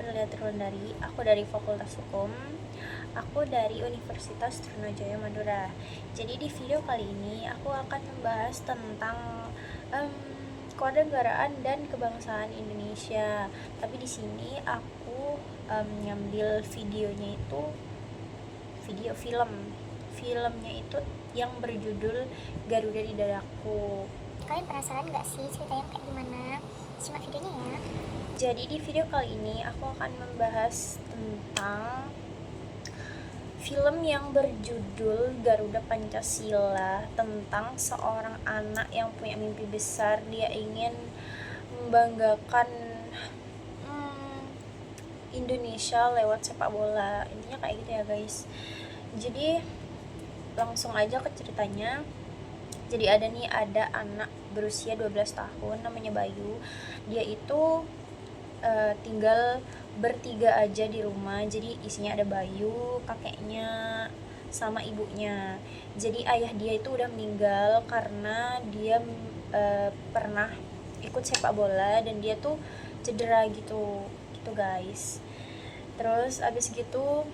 Aprilia Trunandari. Aku dari Fakultas Hukum. Aku dari Universitas Trunajaya Madura. Jadi di video kali ini aku akan membahas tentang kewarganegaraan dan kebangsaan Indonesia. Tapi di sini aku ngambil videonya itu video filmnya itu yang berjudul Garuda di Dadaku. Kalian penasaran gak sih ceritanya kayak gimana? Simak videonya ya. Jadi di video kali ini aku akan membahas tentang film yang berjudul Garuda Pancasila, tentang seorang anak yang punya mimpi besar. Dia ingin membanggakan Indonesia lewat sepak bola. Intinya kayak gitu ya guys. Jadi langsung aja ke ceritanya. Jadi ada anak berusia 12 tahun namanya Bayu. Dia itu tinggal bertiga aja di rumah. Jadi isinya ada Bayu, kakeknya, sama ibunya. Jadi ayah dia itu udah meninggal karena dia pernah ikut sepak bola dan dia tuh cedera gitu guys. Terus abis gitu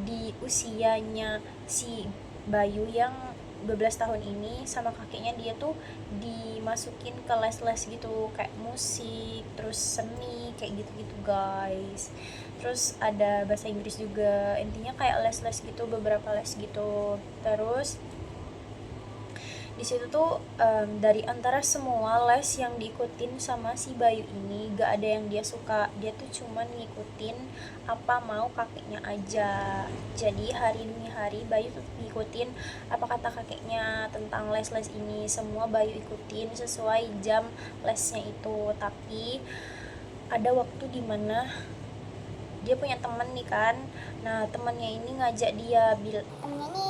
di usianya si Bayu yang 12 tahun ini sama kakeknya, dia tuh dimasukin ke les-les gitu, kayak musik, terus seni, kayak gitu-gitu guys. Terus ada bahasa Inggris juga, intinya kayak les-les gitu, beberapa les gitu. Terus di situ tuh dari antara semua les yang diikutin sama si Bayu ini gak ada yang dia suka. Dia tuh cuman ngikutin apa mau kakeknya aja. Jadi hari demi hari Bayu tuh ngikutin apa kata kakeknya tentang les-les ini. Semua Bayu ikutin sesuai jam lesnya itu. Tapi ada waktu dimana dia punya temen nih kan. Nah temennya ini ngajak dia Temennya ini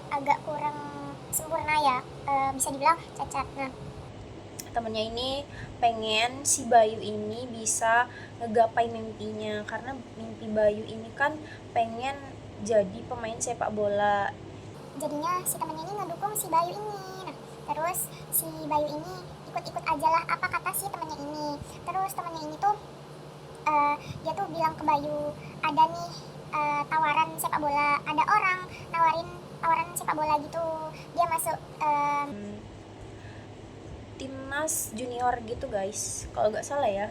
agak kurang sempurna ya, bisa dibilang cacat. Nah, temennya ini pengen si Bayu ini bisa ngegapai mimpinya, karena mimpi Bayu ini kan pengen jadi pemain sepak bola. jadinya si temennya ini ngedukung si Bayu ini. Nah, terus si Bayu ini ikut-ikut aja lah apa kata si temennya ini. Terus temennya ini tuh dia tuh bilang ke Bayu, ada nih tawaran sepak bola, ada orang nawarin tawaran sepak bola gitu. Dia masuk Timnas junior gitu guys, kalau nggak salah ya.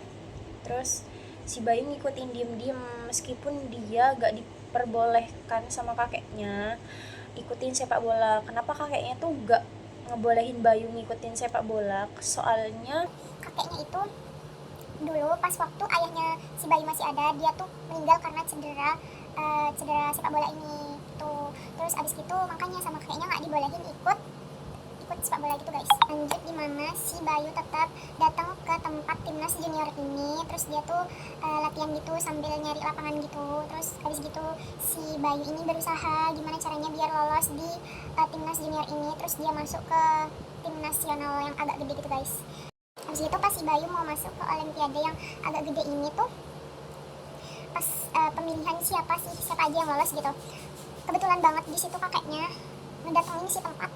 Terus si Bayu ngikutin diem-diem meskipun dia gak diperbolehkan sama kakeknya ikutin sepak bola. Kenapa kakeknya tuh gak ngebolehin Bayu ngikutin sepak bola? Soalnya kakeknya itu dulu pas waktu ayahnya si Bayu masih ada, dia tuh meninggal karena cedera sepak bola ini tuh. Terus abis gitu makanya sama kakeknya nggak dibolehin ikut sepak bola gitu guys. Lanjut dimana si Bayu tetap datang ke tempat timnas junior ini. Terus dia tuh latihan gitu sambil nyari lapangan gitu. Terus abis gitu si Bayu ini berusaha gimana caranya biar lolos di timnas junior ini. Terus dia masuk ke tim nasional yang agak gede gitu guys. Habis itu pas si Bayu mau masuk ke olimpiade yang agak gede ini tuh, pas pemilihan siapa aja yang lolos gitu, kebetulan banget di situ kakeknya ngedatengin si tempat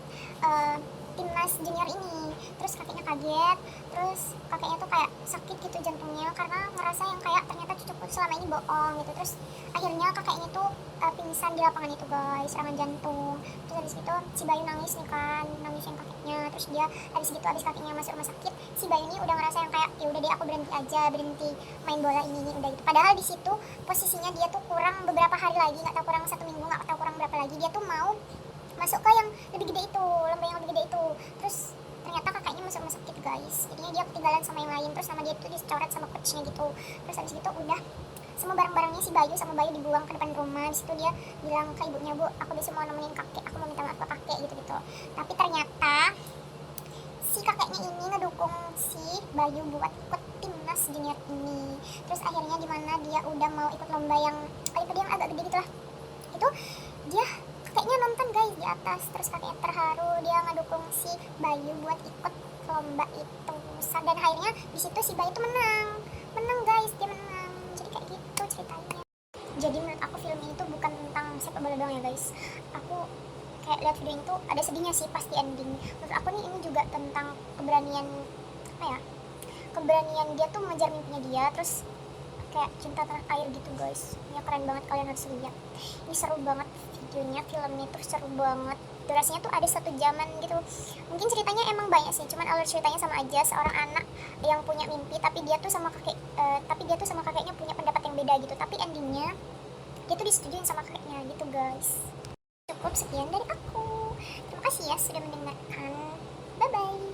timnas junior ini. Terus kakeknya kaget, terus kakeknya tuh kayak sakit gitu jantungnya karena ngerasa yang kayak ternyata cucuku selama ini bohong gitu. Terus akhirnya kakeknya tuh pingsan di lapangan itu guys, serangan jantung. Terus habis itu si Bayu nangis nih kan, nangisin kakeknya. Terus dia habis kakeknya masuk rumah sakit, si Bayu ini udah ngerasa yang kayak ya udah deh aku berhenti main bola ini udah gitu. Padahal di situ posisinya dia tuh kurang beberapa hari lagi, nggak tahu kurang 1 minggu, nggak tahu kurang berapa lagi, dia tuh mau masuk ke yang lebih gede itu, lomba yang lebih gede itu. Terus ternyata kakaknya masuk rumah sakit guys, jadinya dia ketinggalan sama yang lain. Terus sama dia tuh dicoret sama coachnya gitu. Terus habis itu udah semua barang-barangnya si Bayu sama Bayu dibuang ke depan rumah. Di situ dia bilang ke ibunya, bu aku besok mau nemenin kakek, aku mau minta maaf ke kakek gitu. Tapi ternyata si kakeknya ini ngedukung si Bayu buat ikut timnas junior ini. Terus akhirnya dimana dia udah mau ikut lomba yang agak gede gitu lah, itu dia kakeknya nonton guys di atas. Terus kakeknya terharu, dia ngedukung si Bayu buat ikut lomba itu. Dan akhirnya di situ si Bayu tuh menang guys, dia menang. Jadi kayak gitu ceritanya. Jadi menurut aku film ini tuh bukan tentang sepak bola doang ya guys. Aku kayak lihat video itu ada sedihnya sih pasti ending. Menurut aku nih ini juga tentang keberanian dia tuh mengejar mimpinya dia. Terus kayak cinta tanah air gitu guys. Ini keren banget, kalian harus lihat. Ini seru banget videonya, filmnya tuh seru banget. Durasinya tuh ada 1 jaman gitu. Mungkin ceritanya emang banyak sih, cuman alur ceritanya sama aja. Seorang anak yang punya mimpi, tapi dia tuh sama kakeknya punya pendapat yang beda gitu. Tapi endingnya dia tuh disetujuin sama kakeknya gitu guys. Cukup sekian dari aku. Terima kasih ya sudah mendengarkan. Bye bye.